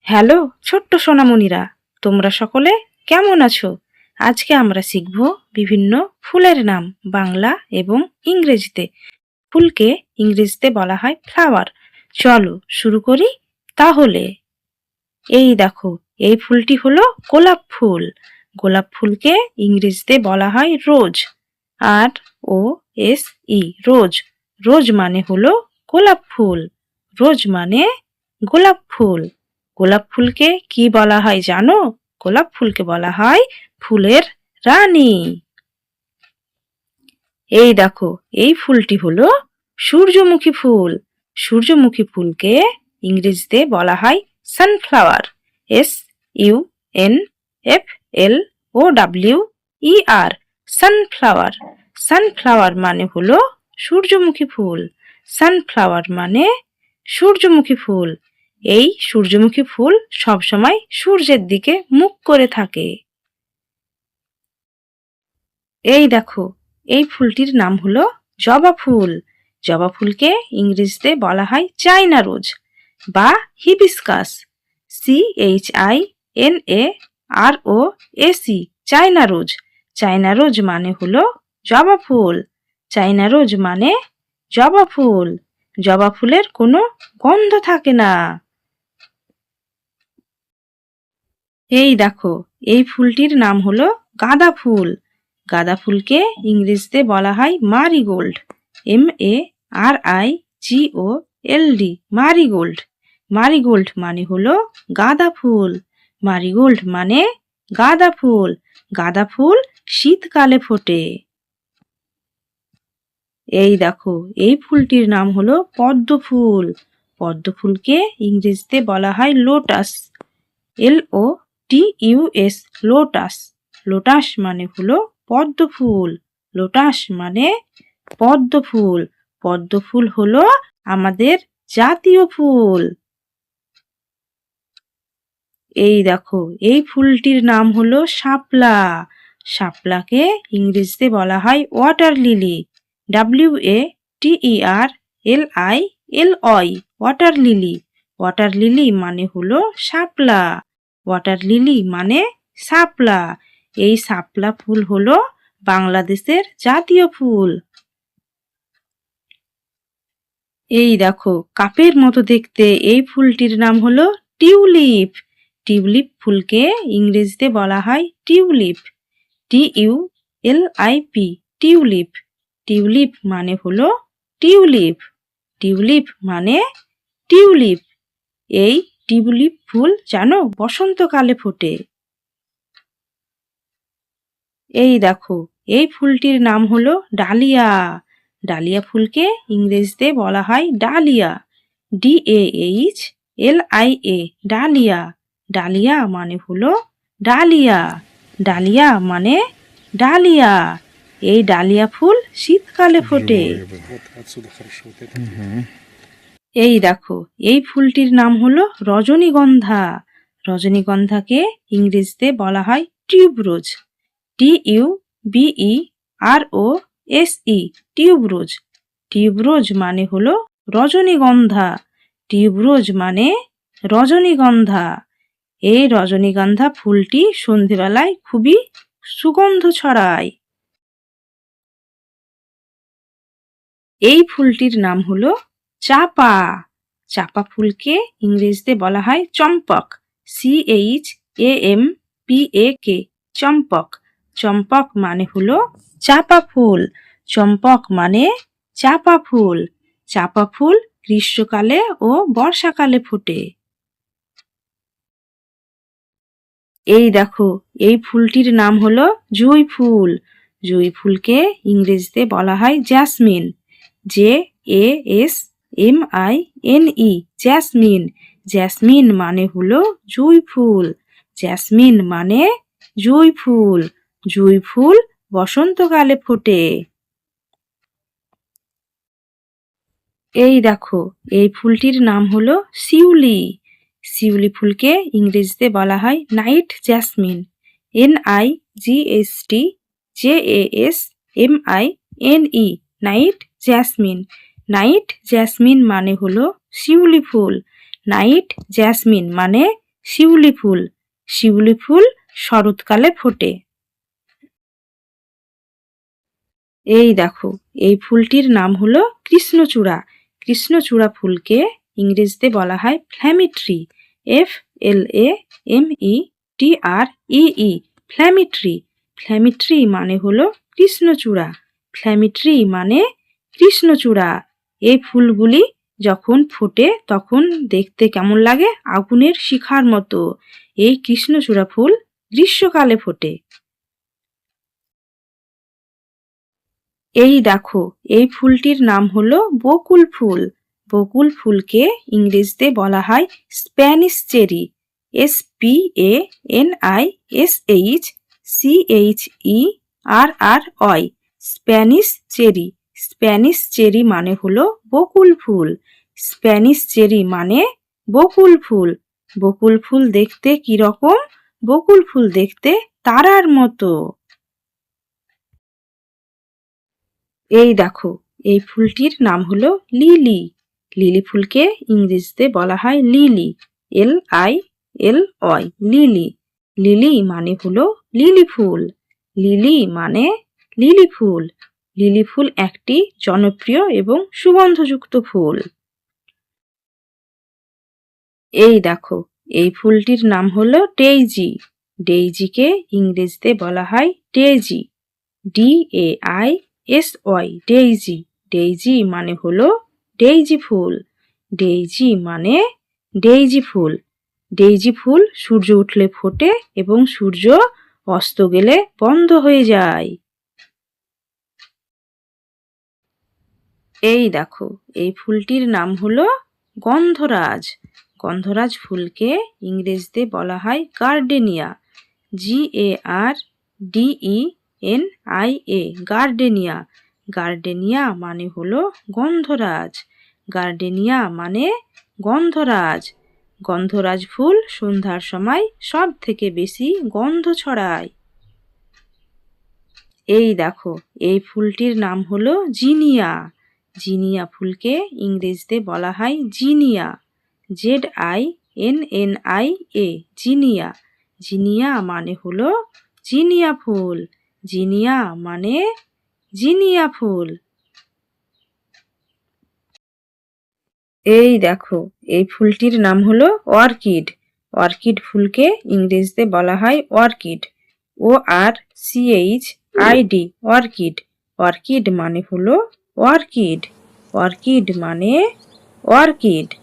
Hello ছোট্ট সোনামণিরা, তোমরা সকলে কেমন আছো? আজকে আমরা শিখব বিভিন্ন ফুলের নাম বাংলা এবং ইংরেজিতে। ফুলকে ইংরেজিতে বলা হয় ফ্লাওয়ার। চলো শুরু করি তাহলে। এই দেখো, এই ফুলটি হলো গোলাপ ফুল। গোলাপ ফুলকে ইংরেজিতে বলা হয় রোজ। ROSE, রোজ। রোজ মানে হলো গোলাপ ফুল। রোজ মানে গোলাপ ফুল। গোলাপ ফুলকে কি বলা হয় জানো? গোলাপ ফুলকে বলা হয় ফুলের রানী। এই দেখো, এই ফুলটি হলো সূর্যমুখী ফুল। সূর্যমুখী ফুলকে ইংরেজিতে বলা হয় সানফ্লাওয়ার। SUNFLOWER, sunflower. সানফ্লাওয়ার মানে হলো সূর্যমুখী ফুল। সানফ্লাওয়ার মানে সূর্যমুখী ফুল। এই সূর্যমুখী ফুল সবসময় সূর্যের দিকে মুখ করে থাকে। এই দেখো, এই ফুলটির নাম হলো জবা ফুল। জবা ফুলকে ইংরেজিতে বলা হয় চায়না রোজ বা hibiscus. CHINAROSE, China rose. China rose মানে হলো জবা ফুল। চায়না রোজ মানে জবা ফুল। জবা ফুলের কোনো গন্ধ থাকে না। এই দেখো, এই ফুলটির নাম হলো গাঁদা ফুল। গাঁদা ফুলকে ইংরেজিতে বলা হয় মারিগোল্ড। MARIGOLD, marigold. মারিগোল্ড মানে হলো গাঁদা ফুল। মারিগোল্ড মানে গাঁদা ফুল। গাঁদা ফুল শীতকালে ফোটে। এই দেখো, এই ফুলটির নাম হলো পদ্ম ফুল। পদ্ম ফুলকে ইংরেজিতে বলা হয় লোটাস। LOTUS, lotus. লোটাস মানে হলো পদ্ম ফুল। লোটাস মানে পদ্ম ফুল। পদ্ম ফুল হলো আমাদের জাতীয় ফুল। এই দেখো, এই ফুলটির নাম হলো শাপলা। শাপলাকে ইংরেজিতে বলা হয় water lily. WATERLILY, water lily. Water lily মানে হলো শাপলা। ওয়াটার লিলি মানে শাপলা। এই শাপলা ফুল হলো বাংলাদেশের জাতীয় ফুল। এই দেখো, কাপের মতো দেখতে এই ফুলটির নাম হলো টিউলিপ। টিউলিপ ফুলকে ইংরেজিতে বলা হয় টিউলিপ। TULIP, tulip. টিউলিপ মানে হলো টিউলিপ। টিউলিপ মানে টিউলিপ। এই টিউলিপ ফুল জানো বসন্তকালে ফোটে। এই দেখো, এই ফুলটির নাম হলো ডালিয়া। ডালিয়া ফুলকে ইংরেজিতে বলা হয় ডালিয়া। DAHLIA, dahlia. ডালিয়া মানে হলো ডালিয়া। ডালিয়া মানে ডালিয়া। এই ডালিয়া ফুল শীতকালে ফোটে। এই দেখো, এই ফুলটির নাম হলো রজনীগন্ধা। রজনীগন্ধাকে ইংরেজিতে বলা হয় টিউবরোজ। TUBEROSE, টিউবরোজ। টিউবরোজ মানে হলো রজনীগন্ধা। টিউবরোজ মানে রজনীগন্ধা। এই রজনীগন্ধা ফুলটি সন্ধেবেলায় খুবই সুগন্ধ ছড়ায়। এই ফুলটির নাম হলো চাপা। চাপা ফুলকে ইংরেজিতে বলা হয় চম্পক। CHAMPAK, চম্পক। চম্পক মানে হলো চাপা ফুল। চম্পক মানে চাপা ফুল। চাপা ফুল গ্রীষ্মকালে ও বর্ষাকালে ফোটে। এই দেখো, এই ফুলটির নাম হলো জুঁই ফুল। জুঁই ফুলকে ইংরেজিতে বলা হয় জ্যাসমিন। JASMINE, jasmine. জ্যাসমিন মানে হলো জুঁই ফুল। জ্যাসমিন মানে জুঁই ফুল। জুঁই ফুল বসন্তকালে ফোটে। এই দেখো, এই ফুলটির নাম হলো শিউলি। শিউলি ফুলকে ইংরেজিতে বলা হয় night jasmine. NIGHTJASMINE, night jasmine. Night jasmine মানে হলো শিউলি ফুল। নাইট জ্যাসমিন মানে শিউলি ফুল। শিউলি ফুল শরৎকালে ফোটে। এই দেখো, এই ফুলটির নাম হলো কৃষ্ণচূড়া। কৃষ্ণচূড়া ফুলকে ইংরেজিতে বলা হয় ফ্ল্যামিট্রি। FLAMETREE, ফ্ল্যামিট্রি। ফ্ল্যামিট্রি মানে হলো কৃষ্ণচূড়া। ফ্ল্যামিট্রি মানে কৃষ্ণচূড়া। এই ফুলগুলি যখন ফোটে তখন দেখতে কেমন লাগে? আগুনের শিখার মতো। এই কৃষ্ণচূড়া ফুল গ্রীষ্মকালে ফোটে। এই দেখো, এই ফুলটির নাম হলো বকুল ফুল। বকুল ফুলকে ইংরেজিতে বলা হয় Spanish cherry. SPANISHCHERRY, Spanish cherry. Spanish cherry মানে হলো বকুল ফুল। স্প্যানিশ চেরি মানে বকুল ফুল। বকুল ফুল দেখতে কি রকম? বকুল ফুল দেখতে তারার মতো। এই দেখো, এই ফুলটির নাম হলো লিলি। লিলি ফুলকে ইংরেজিতে বলা হয় লিলি। LILY, lily. লিলি মানে হলো লিলি ফুল। লিলি মানে লিলি ফুল। লিলি ফুল একটি জনপ্রিয় এবং সুগন্ধযুক্ত ফুল। এই দেখো, এই ফুলটির নাম হলো ডেইজি। ডেইজিকে ইংরেজিতে বলা হয় ডেইজি। DAISY, daisy. ডেইজি মানে হলো ডেইজি ফুল। ডেইজি মানে ডেইজি ফুল। ডেইজি ফুল সূর্য উঠলে ফোটে এবং সূর্য অস্ত গেলে বন্ধ হয়ে যায়। এই দেখো, এই ফুলটির নাম হলো গন্ধরাজ। গন্ধরাজ ফুলকে ইংরেজিতে বলা হয় গার্ডেনিয়া। GARDENIA, gardenia. গার্ডেনিয়া মানে হলো গন্ধরাজ। গার্ডেনিয়া মানে গন্ধরাজ। গন্ধরাজ ফুল সন্ধ্যার সময় সব থেকে বেশি গন্ধ ছড়ায়। এই দেখো, এই ফুলটির নাম হলো জিনিয়া। জিনিয়া ফুলকে ইংরেজিতে বলা হয় জিনিয়া। ZINNIA, জিনিয়া। জিনিয়া মানে হলো জিনিয়া ফুল। জিনিয়া মানে জিনিয়া ফুল। এই দেখো, এই ফুলটির নাম হলো অর্কিড। অর্কিড ফুলকে ইংরেজিতে বলা হয় অর্কিড। ORCHID, orchid. অর্কিড মানে হলো অর্কিড। অর্কিড মানে অর্কিড।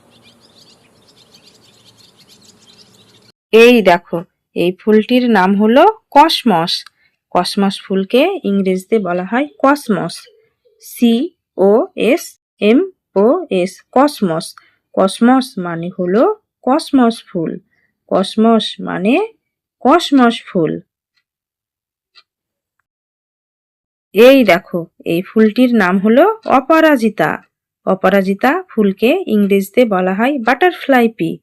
এই দেখো, এই ফুলটির নাম হলো কসমস। কসমস ফুলকে ইংরেজিতে বলা হয় কসমস। COSMOS, cosmos. কসমস মানে হলো কসমস ফুল। কসমস মানে কসমস ফুল। এই দেখো, এই ফুলটির নাম হলো অপরাজিতা। অপরাজিতা ফুলকে ইংরেজিতে বলা হয় butterfly P.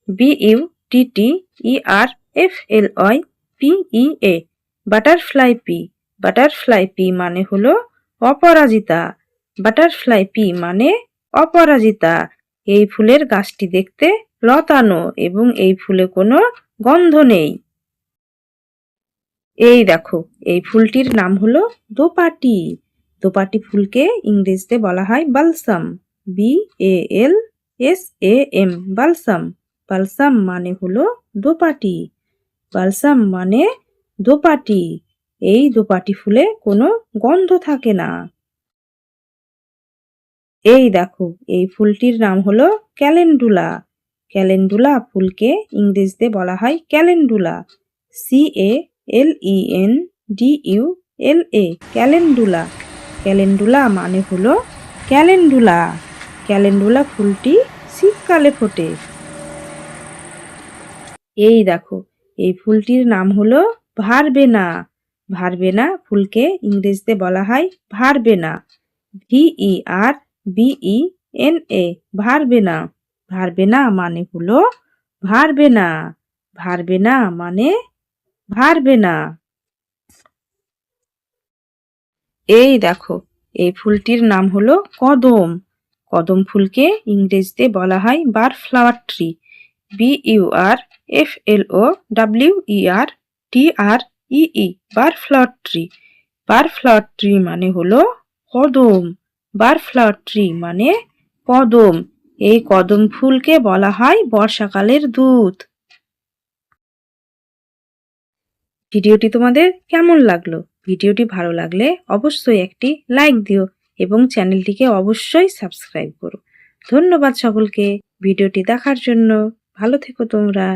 BUTTERFLYPEA, butterfly P. Butterfly P মানে হলো অপরাজিতা। বাটারফ্লাই পি মানে অপরাজিতা। এই ফুলের গাছটি দেখতে লতানো এবং এই ফুলে কোনো গন্ধ নেই। এই দেখো, এই ফুলটির নাম হলো দোপাটি। দোপাটি ফুলকে ইংরেজিতে বলা হয় বালসাম। BALSAM, balsam. বালসাম মানে হলো দোপাটি। বালসাম মানে দোপাটি। এই দোপাটি ফুলে কোনো গন্ধ থাকে না। এই দেখো, এই ফুলটির নাম হলো ক্যালেন্ডুলা। ক্যালেন্ডুলা ফুলকে ইংরেজিতে বলা হয় ক্যালেন্ডুলা। CALENDULA, calendula. ক্যালেন্ডুলা মানে হলো ক্যালেন্ডুলা। ক্যালেন্ডুলা ফুলটি শীতকালে ফোটে। এই দেখো, এই ফুলটির নাম হলো ভারবেনা। ভারবেনা ফুলকে ইংরেজিতে বলা হয় ভারবেনা। VERBENA, verbena. ভারবেনা মানে হলো ভারবেনা। ভারবেনা মানে ভারবেনা। এই দেখো, এই ফুলটির নাম হলো কদম। কদম ফুলকে ইংরেজিতে বলা হয় burflower tree. FLOWERTREE, burflower tree. Burflower tree মানে হলো কদম। বারফ্লাওয়ার ট্রি মানে কদম। এই কদম ফুলকে বলা হয় বর্ষাকালের দূত। ভিডিওটি তোমাদের কেমন লাগলো? ভিডিওটি ভালো লাগলে অবশ্যই একটি লাইক দিও এবং চ্যানেলটিকে অবশ্যই সাবস্ক্রাইব করো। ধন্যবাদ সকলকে ভিডিওটি দেখার জন্য। ভালো থেকো তোমরা।